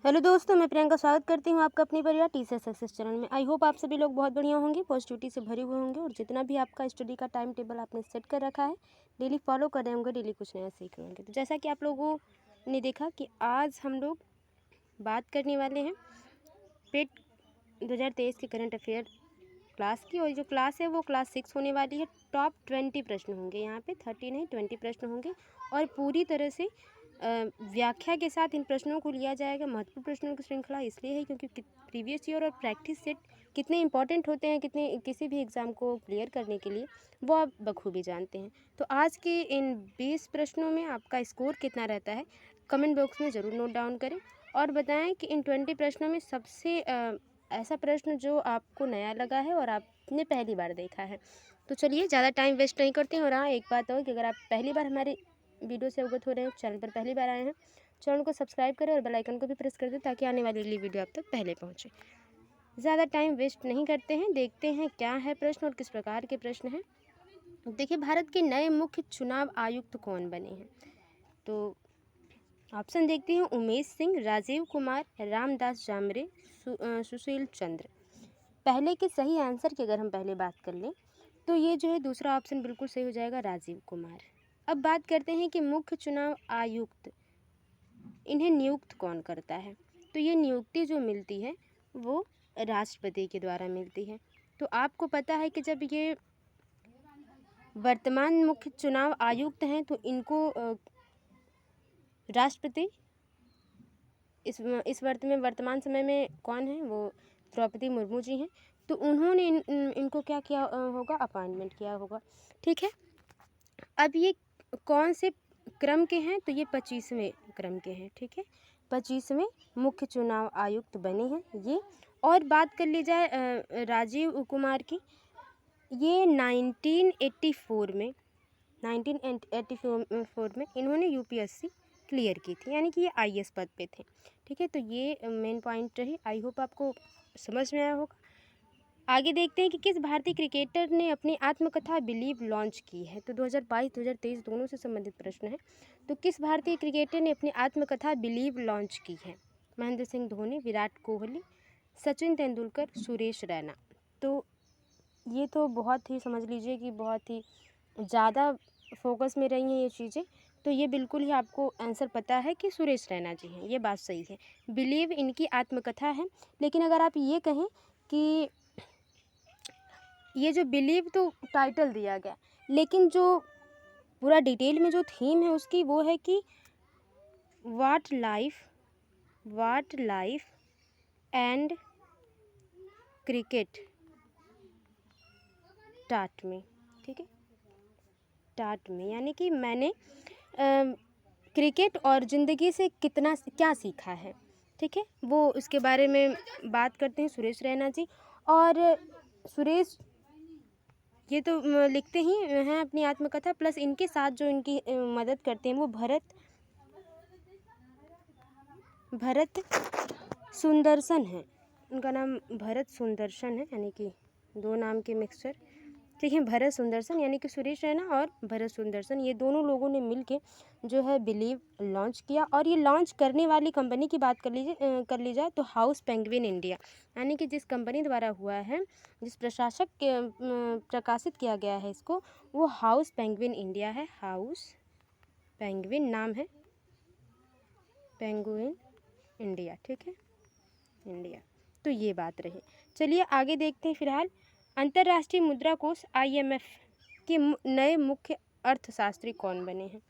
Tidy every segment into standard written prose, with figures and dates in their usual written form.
Hello दोस्तों, मैं प्रियंका स्वागत करती हूँ आपका अपनी परिवार टीचर सक्सेस चैनल में। आई होप आप सभी लोग बहुत बढ़िया होंगे, पॉजिटिविटी से भरे हुए होंगे और जितना भी आपका स्टडी का टाइम टेबल आपने सेट कर रखा है, डेली फॉलो कर रहे होंगे, डेली कुछ नया सीख रहे होंगे। तो जैसा कि आप लोगों ने देखा कि आज हम लोग बात करने वाले हैं पेट 2023 के करंट अफेयर क्लास की, और जो क्लास है वो क्लास 6 होने वाली है। टॉप 20 प्रश्न होंगे यहाँ पे, 30 नहीं 20 प्रश्न होंगे और पूरी तरह से व्याख्या के साथ इन प्रश्नों को लिया जाएगा। महत्वपूर्ण प्रश्नों की श्रृंखला इसलिए है क्योंकि प्रीवियस ईयर और प्रैक्टिस सेट कितने इंपॉर्टेंट होते हैं, कितने किसी भी एग्ज़ाम को क्लियर करने के लिए, वो आप बखूबी जानते हैं। तो आज के इन 20 प्रश्नों में आपका स्कोर कितना रहता है, कमेंट बॉक्स में ज़रूर नोट डाउन करें और बताएं कि इन 20 प्रश्नों में सबसे ऐसा प्रश्न जो आपको नया लगा है और आपने पहली बार देखा है। तो चलिए ज़्यादा टाइम वेस्ट नहीं करते हैं। और हाँ, एक बात और कि अगर आप पहली बार हमारे वीडियो से अवगत हो रहे हैं, चैनल पर पहली बार आए हैं, चैनल को सब्सक्राइब करें और बेल आइकन को भी प्रेस कर दें ताकि आने वाली अगली वीडियो आप तक पहले पहुंचे। ज़्यादा टाइम वेस्ट नहीं करते हैं, देखते हैं क्या है प्रश्न और किस प्रकार के प्रश्न हैं। देखिए, भारत के नए मुख्य चुनाव आयुक्त कौन बने हैं? तो ऑप्शन देखते हैं: उमेश सिंह, राजीव कुमार, रामदास जामरे, सुशील चंद्र। पहले के सही आंसर की अगर हम पहले बात कर लें तो ये जो है दूसरा ऑप्शन बिल्कुल सही हो जाएगा, राजीव कुमार। अब बात करते हैं कि मुख्य चुनाव आयुक्त, इन्हें नियुक्त कौन करता है? तो ये नियुक्ति जो मिलती है वो राष्ट्रपति के द्वारा मिलती है। तो आपको पता है कि जब ये वर्तमान मुख्य चुनाव आयुक्त हैं तो इनको राष्ट्रपति इस वर्तमान समय में कौन है? वो द्रौपदी मुर्मू जी हैं। तो उन्होंने इनको क्या किया होगा? अपॉइंटमेंट किया होगा। ठीक है, अब ये कौन से क्रम के हैं? तो ये 25वें क्रम के हैं। ठीक है, 25वें मुख्य चुनाव आयुक्त बने हैं ये। और बात कर ली जाए राजीव कुमार की, ये 1984 में इन्होंने यूपीएससी क्लियर की थी, यानी कि ये आईएएस पद पे थे। ठीक है, तो ये मेन पॉइंट रही। आई होप आपको समझ में आया होगा। आगे देखते हैं कि किस भारतीय क्रिकेटर ने अपनी आत्मकथा बिलीव लॉन्च की है? तो 2022-2023 दोनों से संबंधित प्रश्न है। तो किस भारतीय क्रिकेटर ने अपनी आत्मकथा बिलीव लॉन्च की है? महेंद्र सिंह धोनी, विराट कोहली, सचिन तेंदुलकर, सुरेश रैना। तो ये तो बहुत ही समझ लीजिए कि बहुत ही ज़्यादा फोकस में रही हैं ये चीज़ें। तो ये बिल्कुल ही आपको आंसर पता है कि सुरेश रैना जी हैं, ये बात सही है। बिलीव इनकी आत्मकथा है। लेकिन अगर आप ये कहें कि ये जो बिलीव तो टाइटल दिया गया, लेकिन जो पूरा डिटेल में जो थीम है उसकी वो है कि व्हाट लाइफ एंड क्रिकेट टाट में। ठीक है, टाट में यानी कि मैंने क्रिकेट और ज़िंदगी से कितना क्या सीखा है। ठीक है, वो उसके बारे में बात करते हैं सुरेश रैना जी। और सुरेश ये तो लिखते ही हैं अपनी आत्मकथा, प्लस इनके साथ जो इनकी मदद करते हैं वो भरत सुंदरसन है। उनका नाम भरत सुंदरसन है, यानी कि दो नाम के मिक्सचर। ठीक है, भरत सुंदरसन यानी कि सुरेश रैना और भरत सुंदरसन, ये दोनों लोगों ने मिलके जो है बिलीव लॉन्च किया। और ये लॉन्च करने वाली कंपनी की बात कर ली जाए तो हाउस पेंगुइन इंडिया, यानी कि जिस कंपनी द्वारा हुआ है, जिस प्रशासक के प्रकाशित किया गया है इसको, वो हाउस पेंगुइन इंडिया है। हाउस पेंगुइन नाम है, पेंगुइन इंडिया। ठीक है, इंडिया। तो ये बात रही। चलिए आगे देखते हैं। फिलहाल अंतर्राष्ट्रीय मुद्रा कोष IMF के नए मुख्य अर्थशास्त्री कौन बने हैं?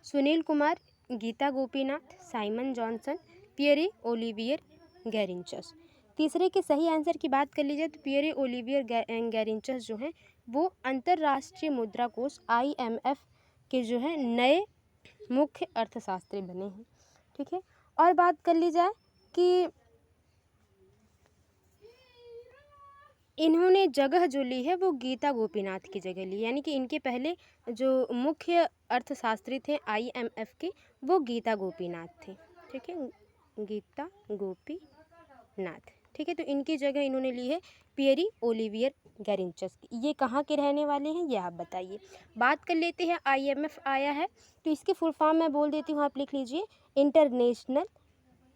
Sunil Kumar, Gita Gopinath, Simon Johnson, Pierre Olivier Gourinchas. तीसरे के सही आंसर की बात कर लीजिए तो पियरे ओलिवियर गैरिंचस जो हैं वो अंतर्राष्ट्रीय मुद्रा कोष IMF के जो है नए मुख्य अर्थशास्त्री बने हैं। ठीक है, और बात कर ली जाए कि इन्होंने जगह जो ली है वो गीता गोपीनाथ की जगह ली, यानी कि इनके पहले जो मुख्य अर्थशास्त्री थे IMF के, वो गीता गोपीनाथ थे। ठीक है, गीता गोपीनाथ। ठीक है, तो इनकी जगह इन्होंने ली है पियरी ओलिवियर गैरिंचस की। ये कहाँ के रहने वाले हैं ये आप बताइए। बात कर लेते हैं IMF आया है तो इसकी फुल फॉर्म मैं बोल देती हूँ, आप लिख लीजिए। इंटरनेशनल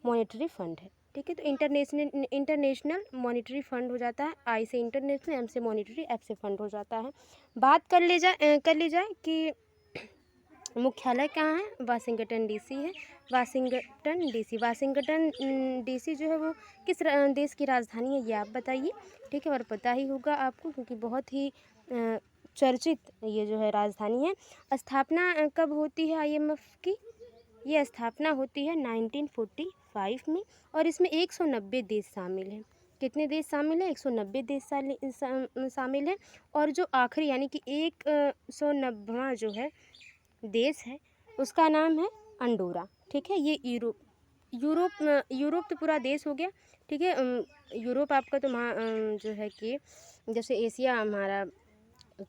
मॉनेटरी फंड है। ठीक है, तो इंटरनेशनल मॉनेटरी फंड हो जाता है, आई से इंटरनेशनल, एम से मॉनेटरी, एफ से फंड हो जाता है। बात कर ली जाए कि मुख्यालय कहाँ है, वाशिंगटन डीसी है। वाशिंगटन डीसी जो है वो किस देश की राजधानी है, ये आप बताइए। ठीक है, और पता ही होगा आपको क्योंकि बहुत ही चर्चित ये जो है राजधानी है। स्थापना कब होती है आईएमएफ की? ये स्थापना होती है 1945 में और इसमें 190 देश शामिल हैं। कितने देश शामिल हैं? 190 देश शामिल हैं। और जो आखिरी यानी कि 190वां जो है देश है उसका नाम है अंडोरा। ठीक है, ये यूरोप तो पूरा देश हो गया। ठीक है, यूरोप आपका तो जो है कि जैसे एशिया हमारा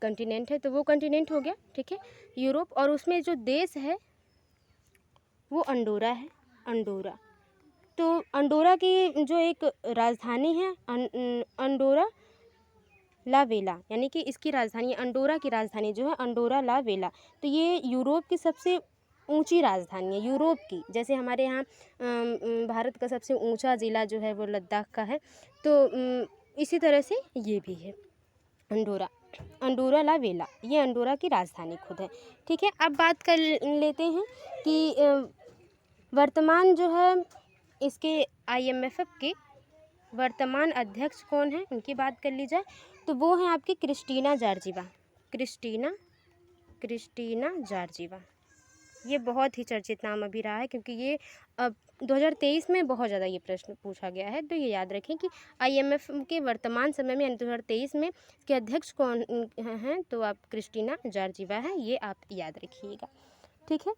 कंटिनेंट है तो वो कंटिनेंट हो गया। ठीक है, यूरोप, और उसमें जो देश है वो अंडोरा है, अंडोरा। तो अंडोरा की जो एक राजधानी है अंडोरा ला वेला, यानी कि इसकी राजधानी अंडोरा की राजधानी जो है अंडोरा ला वेला। तो ये यूरोप की सबसे ऊंची राजधानी है, यूरोप की। जैसे हमारे यहाँ भारत का सबसे ऊंचा ज़िला जो है वो लद्दाख का है, तो इसी तरह से ये भी है अंडोरा ला वेला, ये अंडोरा की राजधानी खुद है। ठीक है, अब बात कर लेते हैं कि वर्तमान जो है इसके IMF के वर्तमान अध्यक्ष कौन है, उनकी बात कर ली जाए तो वो हैं आपकी क्रिस्टीना जॉर्जिवा। ये बहुत ही चर्चित नाम अभी रहा है क्योंकि ये अब 2023 में बहुत ज़्यादा ये प्रश्न पूछा गया है। तो ये याद रखें कि IMF के वर्तमान समय में यानी 2023 में के अध्यक्ष कौन हैं, तो आप क्रिस्टीना जॉर्जिवा हैं, ये आप याद रखिएगा। ठीक है,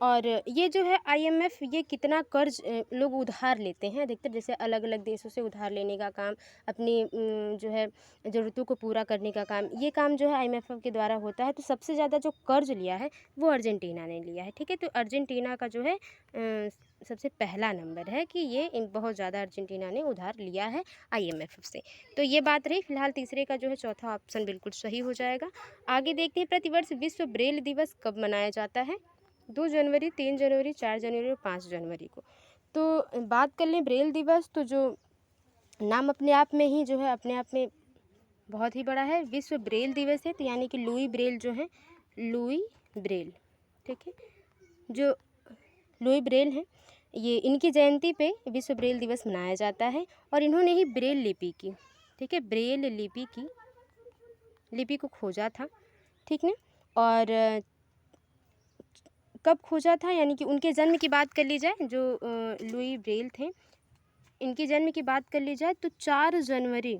और ये जो है IMF ये कितना कर्ज लोग उधार लेते हैं अधिकतर, जैसे अलग अलग देशों से उधार लेने का काम, अपनी जो है ज़रूरतों को पूरा करने का काम, ये काम जो है IMF के द्वारा होता है। तो सबसे ज़्यादा जो कर्ज लिया है वो अर्जेंटीना ने लिया है। ठीक है, तो अर्जेंटीना का जो है सबसे पहला नंबर है कि ये बहुत ज़्यादा अर्जेंटीना ने उधार लिया है IMF से। तो ये बात रही। फिलहाल तीसरे का जो है चौथा ऑप्शन बिल्कुल सही हो जाएगा। आगे देखते हैं, प्रतिवर्ष विश्व ब्रेल दिवस कब मनाया जाता है? 2 जनवरी, 3 जनवरी, 4 जनवरी और 5 जनवरी को। तो बात कर लें ब्रेल दिवस, तो जो नाम अपने आप में ही जो है अपने आप में बहुत ही बड़ा है, विश्व ब्रेल दिवस है। तो यानी कि लुई ब्रेल जो है, लुई ब्रेल, ठीक है, जो लुई ब्रेल हैं, ये इनकी जयंती पे विश्व ब्रेल दिवस मनाया जाता है। और इन्होंने ही ब्रेल लिपि की, ठीक है, ब्रेल लिपि को खोजा था। ठीक है, और कब खोजा था, यानी कि उनके जन्म की बात कर ली जाए, जो लुई ब्रेल थे, इनके जन्म की बात कर ली जाए तो 4 जनवरी,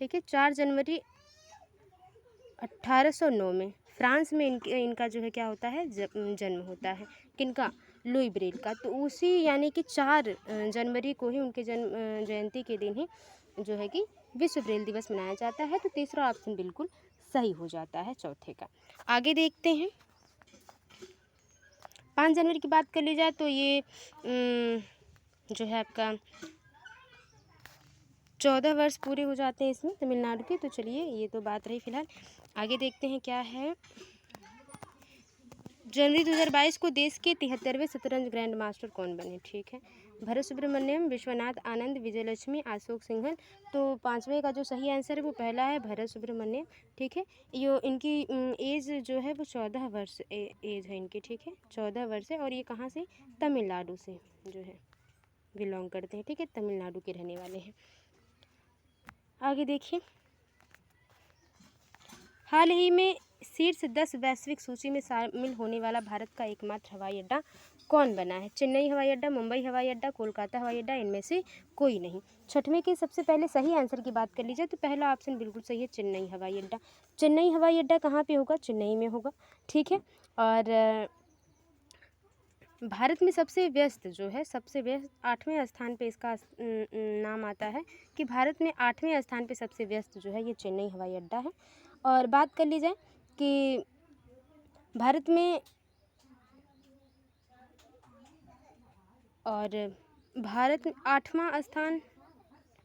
ठीक है, 4 जनवरी 1809 में फ्रांस में इनका जो है क्या होता है, जन्म होता है। किनका? लुई ब्रेल का। तो उसी यानी कि 4 जनवरी को ही उनके जयंती के दिन ही जो है कि विश्व ब्रेल दिवस मनाया जाता है। तो तीसरा ऑप्शन बिल्कुल सही हो जाता है चौथे का। आगे देखते हैं, 5 जनवरी की बात कर ली जाए तो ये जो है आपका 14 वर्ष पूरे हो जाते हैं इसमें तमिलनाडु के। तो चलिए ये तो बात रही। फिलहाल आगे देखते हैं क्या है। जनवरी 2022 को देश के 73वें शतरंज ग्रैंड मास्टर कौन बने? ठीक है, भरत सुब्रमण्यम, विश्वनाथ आनंद, विजयलक्ष्मी, अशोक सिंघल। तो 5वें का जो सही आंसर है वो पहला है, भरत सुब्रमण्यम। ठीक है, यो इनकी एज जो है वो 14 वर्ष एज है इनकी। ठीक है, 14 वर्ष है और ये कहाँ से? तमिलनाडु से जो है बिलोंग करते हैं। ठीक है, तमिलनाडु के रहने वाले हैं। आगे देखिए, हाल ही में शीर्ष 10 वैश्विक सूची में शामिल होने वाला भारत का एकमात्र हवाई अड्डा कौन बना है? चेन्नई हवाई अड्डा, मुंबई हवाई अड्डा, कोलकाता हवाई अड्डा, इनमें से कोई नहीं। 6वें के सबसे पहले सही आंसर की बात कर लीजिए तो पहला ऑप्शन बिल्कुल सही है, चेन्नई हवाई अड्डा। चेन्नई हवाई अड्डा कहाँ पे होगा? चेन्नई में होगा। ठीक है, और भारत में सबसे व्यस्त जो है, सबसे व्यस्त 8वें स्थान पे इसका नाम आता है कि भारत में 8वें स्थान पे सबसे व्यस्त जो है ये चेन्नई हवाई अड्डा है। और बात कर ली जाए कि भारत में 8वां स्थान,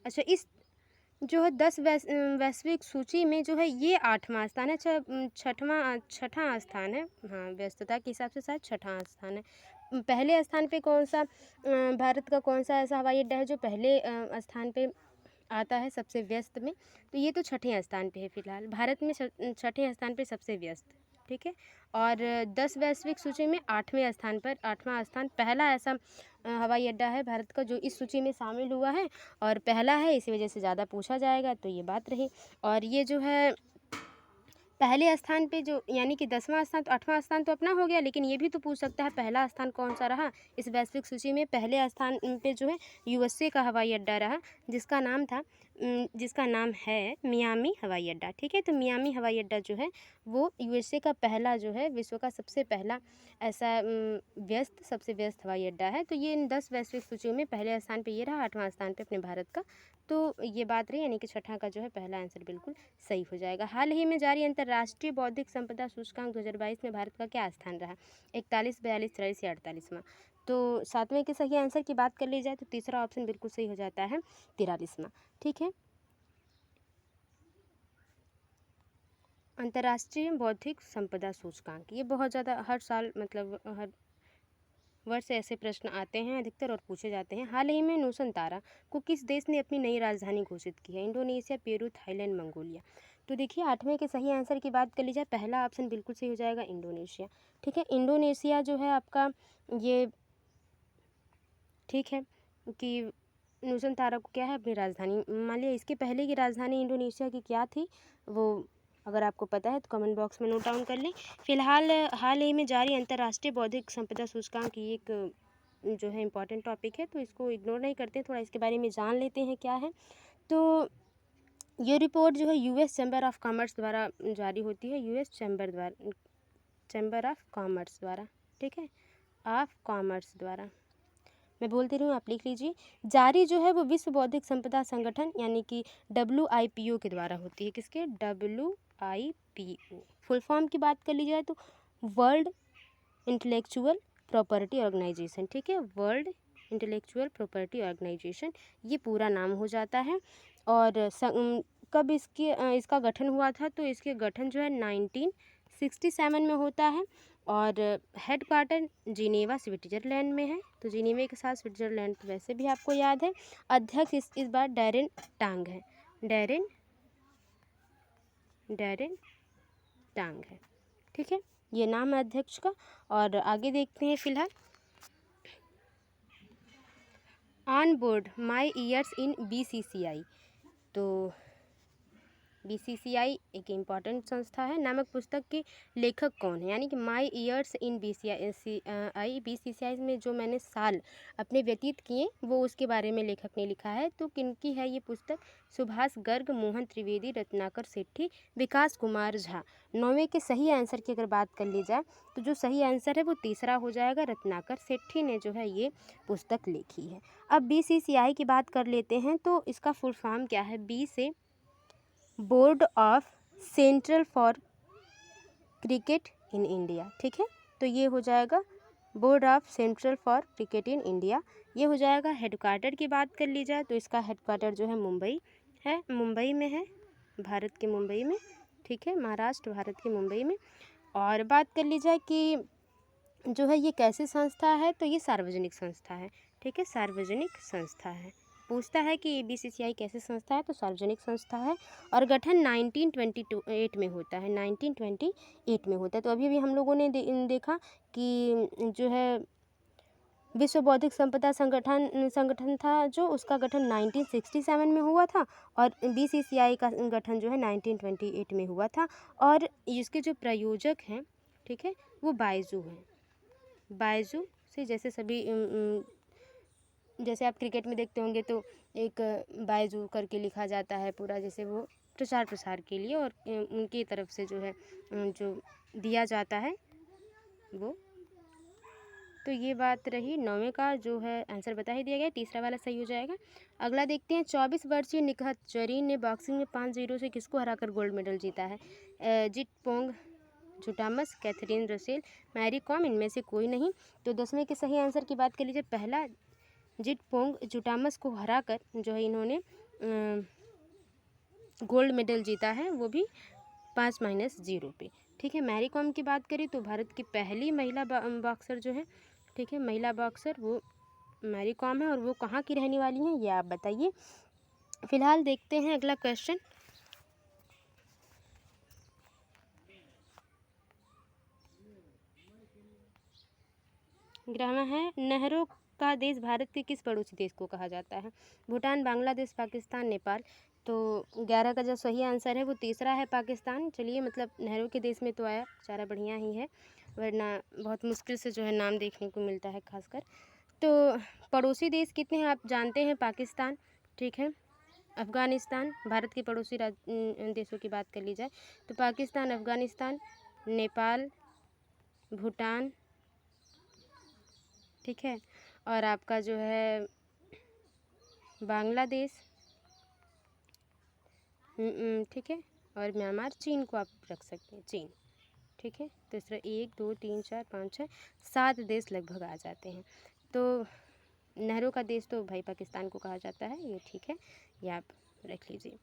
अच्छा इस जो है 10 वैश्विक सूची में जो है ये 8वां स्थान है, छठवां स्थान है। हाँ, व्यस्तता के हिसाब से शायद छठा स्थान है। पहले स्थान पे कौन सा भारत का कौन सा ऐसा हवाई अड्डा है जो पहले स्थान पे आता है सबसे व्यस्त में? तो ये तो छठे स्थान पे है फिलहाल, भारत में छठे स्थान पे सबसे व्यस्त, ठीक है। और 10 वैश्विक सूची में 8वां स्थान पहला ऐसा हवाई अड्डा है भारत का जो इस सूची में शामिल हुआ है, और पहला है, इसी वजह से ज़्यादा पूछा जाएगा, तो ये बात रही। और ये जो है पहले स्थान पे जो यानी कि 10वां स्थान, तो 8वां स्थान तो अपना हो गया, लेकिन ये भी तो पूछ सकता है पहला स्थान कौन सा रहा इस वैश्विक सूची में। पहले स्थान पे जो है यूएसए का हवाई अड्डा रहा, जिसका नाम है मियामी हवाई अड्डा, ठीक है। तो मियामी हवाई अड्डा जो है वो यूएसए का पहला जो है विश्व का सबसे पहला ऐसा सबसे व्यस्त हवाई अड्डा है। तो ये इन 10 वैश्विक सूचियों में पहले स्थान पे ये रहा, 8वां स्थान पे अपने भारत का। तो ये बात रही, यानी कि छठा का जो है पहला आंसर बिल्कुल सही हो जाएगा। हाल ही में जारी अंतर्राष्ट्रीय बौद्धिक संपदा सूचकांक 2022 में भारत का क्या स्थान रहा? 41, 42, 43 या 48वां? तो 7वें के सही आंसर की बात कर ली जाए तो तीसरा ऑप्शन बिल्कुल सही हो जाता है, 43वां, ठीक है। अंतर्राष्ट्रीय बौद्धिक संपदा सूचकांक ये बहुत ज़्यादा हर साल मतलब हर वर्ष ऐसे प्रश्न आते हैं अधिकतर और पूछे जाते हैं। हाल ही में नूसनतारा को किस देश ने अपनी नई राजधानी घोषित की है? Indonesia, Peru, Thailand, Mongolia? तो देखिए 8वें के सही आंसर की बात कर ली जाए, पहला ऑप्शन बिल्कुल सही हो जाएगा, इंडोनेशिया, ठीक है। इंडोनेशिया जो है आपका ये, ठीक है, कि नूसनतारा को क्या है अपनी राजधानी मान लिया। इसके पहले की राजधानी इंडोनेशिया की क्या थी, वो अगर आपको पता है तो कमेंट बॉक्स में नोट डाउन कर लें। फिलहाल हाल ही में जारी अंतर्राष्ट्रीय बौद्धिक संपदा सूचकांक की एक जो है इम्पॉर्टेंट टॉपिक है, तो इसको इग्नोर नहीं करते, थोड़ा इसके बारे में जान लेते हैं क्या है। तो ये रिपोर्ट जो है यूएस चैम्बर ऑफ कॉमर्स द्वारा जारी होती है, यूएस चैम्बर ऑफ कॉमर्स द्वारा, ठीक है, ऑफ कॉमर्स द्वारा। मैं बोलती रही हूँ, आप लिख लीजिए। जारी जो है वो विश्व बौद्धिक संपदा संगठन यानी कि WIPO के द्वारा होती है। किसके? WIPO। फुल फॉर्म की बात कर ली जाए तो वर्ल्ड इंटेलेक्चुअल प्रॉपर्टी ऑर्गेनाइजेशन, ठीक है, वर्ल्ड इंटेलेक्चुअल प्रॉपर्टी ऑर्गेनाइजेशन ये पूरा नाम हो जाता है। और कब इसका गठन हुआ था? तो इसके गठन जो है 1967 में होता है, और हेड क्वार्टर जिनेवा स्विट्जरलैंड में है। तो जिनेवा के साथ स्विट्जरलैंड तो वैसे भी आपको याद है। अध्यक्ष इस बार डैरेन टांग है, डैरेन टांग है, ठीक है, ये नाम है अध्यक्ष का। और आगे देखते हैं फिलहाल, on board my years in BCCI। तो BCCI एक इम्पॉर्टेंट संस्था है। नामक पुस्तक के लेखक कौन है? यानी कि माई ईयर्स इन BCCI में जो मैंने साल अपने व्यतीत किए वो उसके बारे में लेखक ने लिखा है। तो किनकी है ये पुस्तक? सुभाष गर्ग, मोहन त्रिवेदी, रत्नाकर सेठी, विकास कुमार झा। 9वें के सही आंसर की अगर बात कर ली जाए तो जो सही आंसर है वो तीसरा हो जाएगा, रत्नाकर सेठी ने जो है ये पुस्तक लिखी है। अब BCCI की बात कर लेते हैं, तो इसका फुल फॉर्म क्या है? बी से board of central for cricket in India, ठीक है, तो ये हो जाएगा board of central for cricket in India, ये हो जाएगा। हेडक्वार्टर की बात कर ली जाए तो इसका हेडक्वार्टर जो है मुंबई में है, भारत के मुंबई में, ठीक है, महाराष्ट्र, भारत के मुंबई में। और बात कर ली जाए कि जो है ये कैसी संस्था है, तो ये सार्वजनिक संस्था है, ठीक है, सार्वजनिक संस्था है। पूछता है कि BCCI कैसी संस्था है, तो सार्वजनिक संस्था है। और गठन 1928 में होता है, 1928 में होता है। तो अभी हम लोगों ने देखा कि जो है विश्व बौद्धिक संपदा संगठन था जो, उसका गठन 1967 में हुआ था, और BCCI का गठन जो है 1928 में हुआ था। और इसके जो प्रयोजक हैं, ठीक है, वो बायजू हैं। बायजू से जैसे सभी जैसे आप क्रिकेट में देखते होंगे तो एक बायजू करके लिखा जाता है पूरा, जैसे वो प्रचार प्रसार के लिए, और उनकी तरफ से जो है जो दिया जाता है वो। तो ये बात रही 9वें का जो है आंसर बता ही दिया गया, तीसरा वाला सही हो जाएगा। अगला देखते हैं, 24 वर्षीय निखत जरीन ने बॉक्सिंग में 5-0 से किसको हराकर गोल्ड मेडल जीता है? जिटपोंग जुटामस, कैथरीन रसेल, मैरी कॉम, इनमें से कोई नहीं। तो 10वें के सही आंसर की बात कर लीजिए, पहला जिटपोंग जुटामस को हराकर जो है इन्होंने गोल्ड मेडल जीता है, वो भी 5-0 पे। ठीक है, मैरी कॉम की बात करें तो भारत की पहली महिला बॉक्सर जो है, ठीक है, महिला बॉक्सर वो मैरी कॉम है, और वो कहाँ की रहने वाली हैं ये आप बताइए। फिलहाल देखते हैं अगला क्वेश्चन। ग्रामर है, नहरों का देश भारत के किस पड़ोसी देश को कहा जाता है? भूटान, बांग्लादेश, पाकिस्तान, नेपाल। तो 11 का जो सही आंसर है वो तीसरा है, पाकिस्तान। चलिए, मतलब नहरों के देश में तो आया, बेचारा बढ़िया ही है, वरना बहुत मुश्किल से जो है नाम देखने को मिलता है खासकर। तो पड़ोसी देश कितने हैं आप जानते हैं? पाकिस्तान, ठीक है, अफ़गानिस्तान। भारत के पड़ोसी देशों की बात कर ली जाए तो पाकिस्तान, अफ़गानिस्तान, नेपाल, भूटान, ठीक है, और आपका जो है बांग्लादेश, ठीक है, और म्यांमार। चीन को आप रख सकते हैं, चीन, ठीक है। तो इस तरह 1 2 3 4 5 6 7 देश लगभग आ जाते हैं। तो नहरों का देश तो भाई पाकिस्तान को कहा जाता है, ये ठीक है, ये आप रख लीजिए।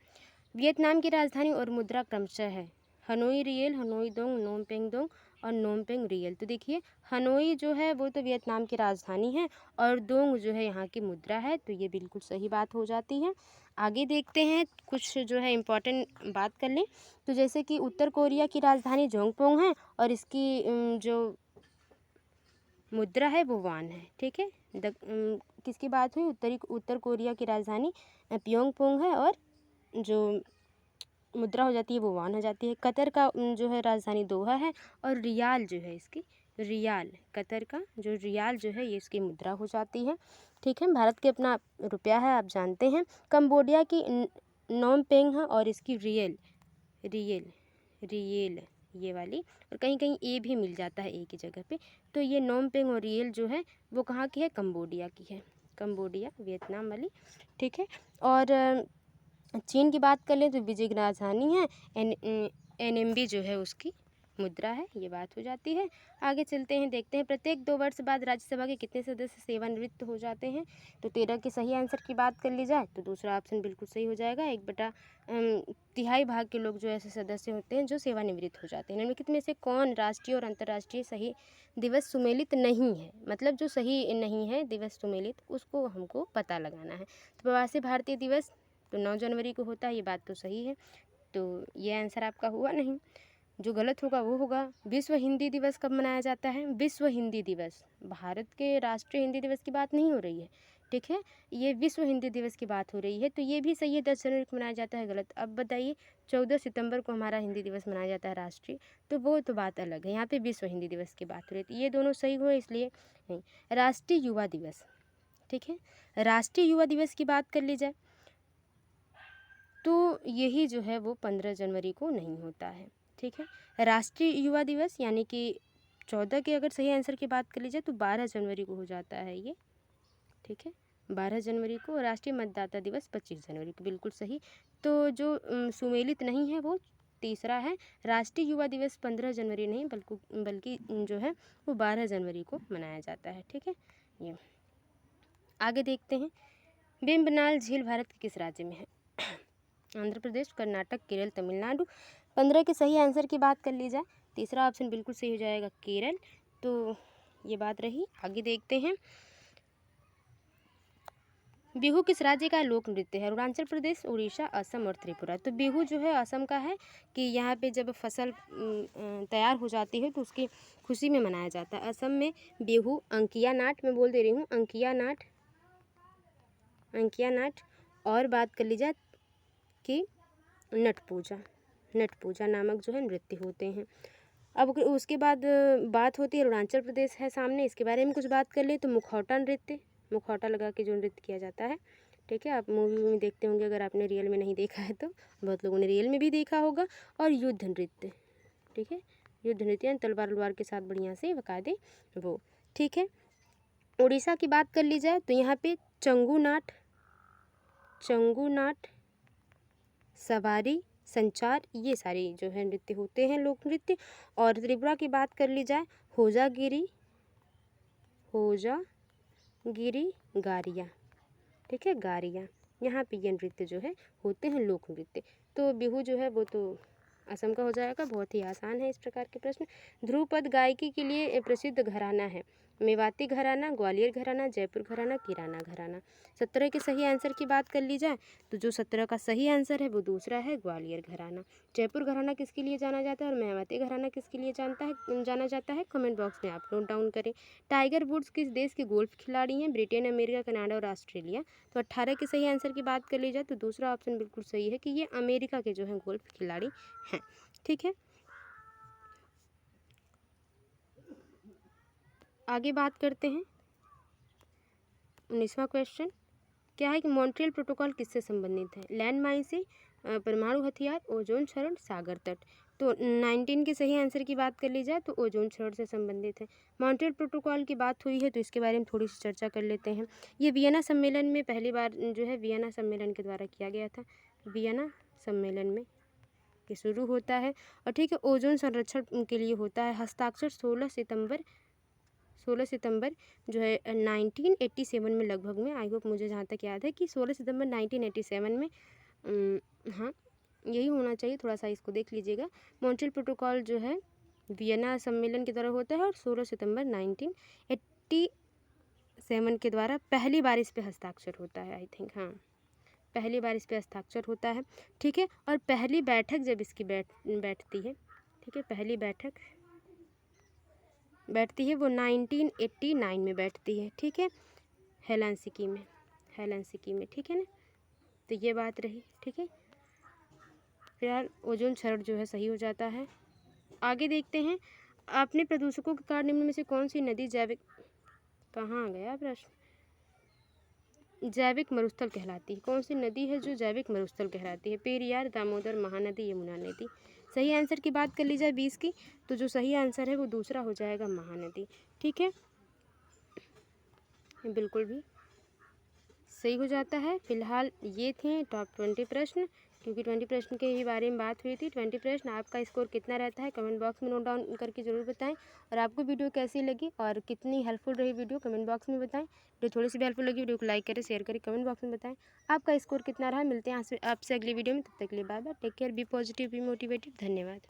वियतनाम की राजधानी और मुद्रा क्रमशः है हनोई रियल, हनोई दोंग, नोम पेंग दोंग और नोम पेंग रियल। तो देखिए, हनोई जो है वो तो वियतनाम की राजधानी है, और दोंग जो है यहाँ की मुद्रा है, तो ये बिल्कुल सही बात हो जाती है। आगे देखते हैं, कुछ जो है इम्पोर्टेंट बात कर लें। तो जैसे कि उत्तर कोरिया की राजधानी जोंगपोंग है, और इसकी जो मुद्रा है वो वान है, ठीक है। किसकी बात हुई? उत्तर कोरिया की राजधानी प्योंगपोंग है, और जो मुद्रा हो जाती है वो वान हो जाती है। कतर का जो है राजधानी दोहा है, और रियाल जो है इसकी, रियाल, कतर का जो रियाल जो है ये इसकी मुद्रा हो जाती है, ठीक है। भारत के अपना रुपया है, आप जानते हैं। कंबोडिया की नोम पेंग है, और इसकी रियल, रियल, रियल ये वाली, और कहीं कहीं ए भी मिल जाता है ए की जगह पे। तो ये नोम पेंग और रियल जो है वो कहाँ की है? कंबोडिया की है, कंबोडिया, वियतनाम वाली, ठीक है। और चीन की बात कर लें तो बीजिंग की राजधानी है, एनएमबी जो है उसकी मुद्रा है, ये बात हो जाती है। आगे चलते हैं, देखते हैं प्रत्येक 2 वर्ष बाद राज्यसभा के कितने सदस्य सेवानिवृत्त हो जाते हैं? तो 13 के सही आंसर की बात कर ली जाए तो दूसरा ऑप्शन बिल्कुल सही हो जाएगा। 1/3 भाग के लोग जो ऐसे सदस्य होते हैं जो सेवानिवृत्त हो जाते हैं। निम्नलिखित में से कौन राष्ट्रीय और अंतर्राष्ट्रीय सही दिवस सुमेलित नहीं है? मतलब जो सही नहीं है दिवस सुमेलित, उसको हमको पता लगाना है। तो प्रवासी भारतीय दिवस तो 9 जनवरी को होता है, ये बात तो सही है, तो ये आंसर आपका हुआ नहीं। जो गलत होगा वो होगा। विश्व हिंदी दिवस कब मनाया जाता है? विश्व हिंदी दिवस, भारत के राष्ट्रीय हिंदी दिवस की बात नहीं हो रही है, ठीक है, ये विश्व हिंदी दिवस की बात हो रही है। तो ये भी सही है, 10 जनवरी को मनाया जाता है, गलत। अब बताइए, 14 सितंबर को हमारा हिंदी दिवस मनाया जाता है राष्ट्रीय, तो वो तो बात अलग है, यहाँ पे विश्व हिंदी दिवस की बात हो रही है। ये दोनों सही हुए, इसलिए नहीं। राष्ट्रीय युवा दिवस, ठीक है, राष्ट्रीय युवा दिवस की बात कर ली जाए तो यही जो है वो 15 जनवरी को नहीं होता है, ठीक है। राष्ट्रीय युवा दिवस यानी कि 14 के अगर सही आंसर की बात कर ली जाए तो 12 जनवरी को हो जाता है ये, ठीक है, 12 जनवरी को। राष्ट्रीय मतदाता दिवस 25 जनवरी को, बिल्कुल सही। तो जो सुमेलित नहीं है वो तीसरा है। राष्ट्रीय युवा दिवस 15 जनवरी नहीं बल्कि जो है वो 12 जनवरी को मनाया जाता है, ठीक है। ये आगे देखते हैं, वेम्बनाड झील भारत के किस राज्य में है? आंध्र प्रदेश, कर्नाटक, केरल, तमिलनाडु। 15 के सही आंसर की बात कर ली जाए, तीसरा ऑप्शन बिल्कुल सही हो जाएगा, केरल। तो ये बात रही। आगे देखते हैं, बिहू किस राज्य का लोक नृत्य है? अरुणाचल प्रदेश, उड़ीसा, असम और त्रिपुरा। तो बिहू जो है असम का है, कि यहाँ पे जब फसल तैयार हो जाती है तो उसकी खुशी में मनाया जाता है। असम में बिहू, अंकिया नाट, मैं बोल दे रही हूँ, अंकिया नाट, अंकिया नाट। और बात कर ली जाए कि नट पूजा नामक जो है नृत्य होते हैं। अब उसके बाद बात होती है, अरुणाचल प्रदेश है सामने, इसके बारे में कुछ बात कर ले तो मुखौटा नृत्य, मुखौटा लगा के जो नृत्य किया जाता है, ठीक है। आप मूवी में देखते होंगे, अगर आपने रियल में नहीं देखा है तो बहुत लोगों ने रियल में भी देखा होगा। और युद्ध नृत्य, ठीक है, युद्ध नृत्य यानी तलवार के साथ बढ़िया से बकायदे वो, ठीक है। उड़ीसा की बात कर ली जाए तो यहाँ पे चंगू नाट, सवारी, संचार, ये सारे जो है नृत्य होते हैं, लोक नृत्य। और त्रिपुरा की बात कर ली जाए, होजागिरी गारिया, ठीक है, गारिया, यहाँ पे ये नृत्य जो है होते हैं लोक नृत्य। तो बिहू जो है वो तो असम का हो जाएगा। बहुत ही आसान है इस प्रकार के प्रश्न। ध्रुपद गायकी के लिए प्रसिद्ध घराना है। मेवाती घराना, ग्वालियर घराना, जयपुर घराना, किराना घराना। 17 के सही आंसर की बात कर ली जाए तो जो 17 का सही आंसर है वो दूसरा है, ग्वालियर घराना। जयपुर घराना किसके लिए जाना जाता है और मेवाती घराना किसके लिए जाना जाता है, कमेंट बॉक्स में आप नोट डाउन करें। टाइगर वुड्स किस देश के गोल्फ खिलाड़ी हैं, ब्रिटेन, अमेरिका, कनाडा और ऑस्ट्रेलिया। तो 18 के सही आंसर की बात कर ली जाए तो दूसरा ऑप्शन बिल्कुल सही है कि ये अमेरिका के जो हैं गोल्फ खिलाड़ी हैं। ठीक है, आगे बात करते हैं। 19वां क्वेश्चन क्या है कि मॉन्ट्रियल प्रोटोकॉल किससे संबंधित है, लैंड माइन से, परमाणु हथियार, ओजोन क्षरण, सागर तट। तो 19 के सही आंसर की बात कर ली जाए तो ओजोन क्षरण से संबंधित है। मॉन्ट्रियल प्रोटोकॉल की बात हुई है तो इसके बारे में थोड़ी सी चर्चा कर लेते हैं। ये वियना सम्मेलन में पहली बार जो है वियना सम्मेलन के द्वारा किया गया था। वियना सम्मेलन में ये शुरू होता है। और ठीक है, ओजोन संरक्षण के लिए होता है हस्ताक्षर 16 सितंबर जो है 1987 में लगभग में। आई होप मुझे जहाँ तक याद है कि 16 सितंबर 1987 में हाँ यही होना चाहिए, थोड़ा सा इसको देख लीजिएगा। मॉन्ट्रियल प्रोटोकॉल जो है वियना सम्मेलन के द्वारा होता है और 16 सितंबर 1987 के द्वारा पहली बार इस पे हस्ताक्षर होता है। आई थिंक हाँ पहली बार इस पे हस्ताक्षर होता है। ठीक है, और पहली बैठक जब इसकी बैठती है, ठीक है, पहली बैठती है वो 1989 में बैठती है। ठीक है, हेलसिंकी में, ठीक है ना। तो ये बात रही। ठीक है, फिलहाल ओजोन क्षरण जो है सही हो जाता है। आगे देखते हैं, अपने प्रदूषकों के कारण निम्न में से कौन सी नदी जैविक, कहाँ आ गया प्रश्न, जैविक मरुस्थल कहलाती है। कौन सी नदी है जो जैविक मरुस्थल कहलाती है, पेरियार, दामोदर, महानदी, यमुना नदी। सही आंसर की बात कर ली जाए 20 की तो जो सही आंसर है वो दूसरा हो जाएगा, महानदी। ठीक है, बिल्कुल भी सही हो जाता है। फिलहाल ये थे टॉप 20 प्रश्न, क्योंकि 20 प्रश्न के ही बारे में बात हुई थी। 20 प्रश्न, आपका स्कोर कितना रहता है कमेंट बॉक्स में नोट डाउन करके ज़रूर बताएं। और आपको वीडियो कैसी लगी और कितनी हेल्पफुल रही वीडियो कमेंट बॉक्स में बताएं। वीडियो थोड़ी सी भी हेल्पफुल लगी वीडियो को लाइक करें, शेयर करें, कमेंट बॉक्स में बताएं आपका स्कोर कितना रहा। मिलते हैं आपसे अगली वीडियो में, तब तक के लिए bye bye, take care, be positive, be motivated. धन्यवाद।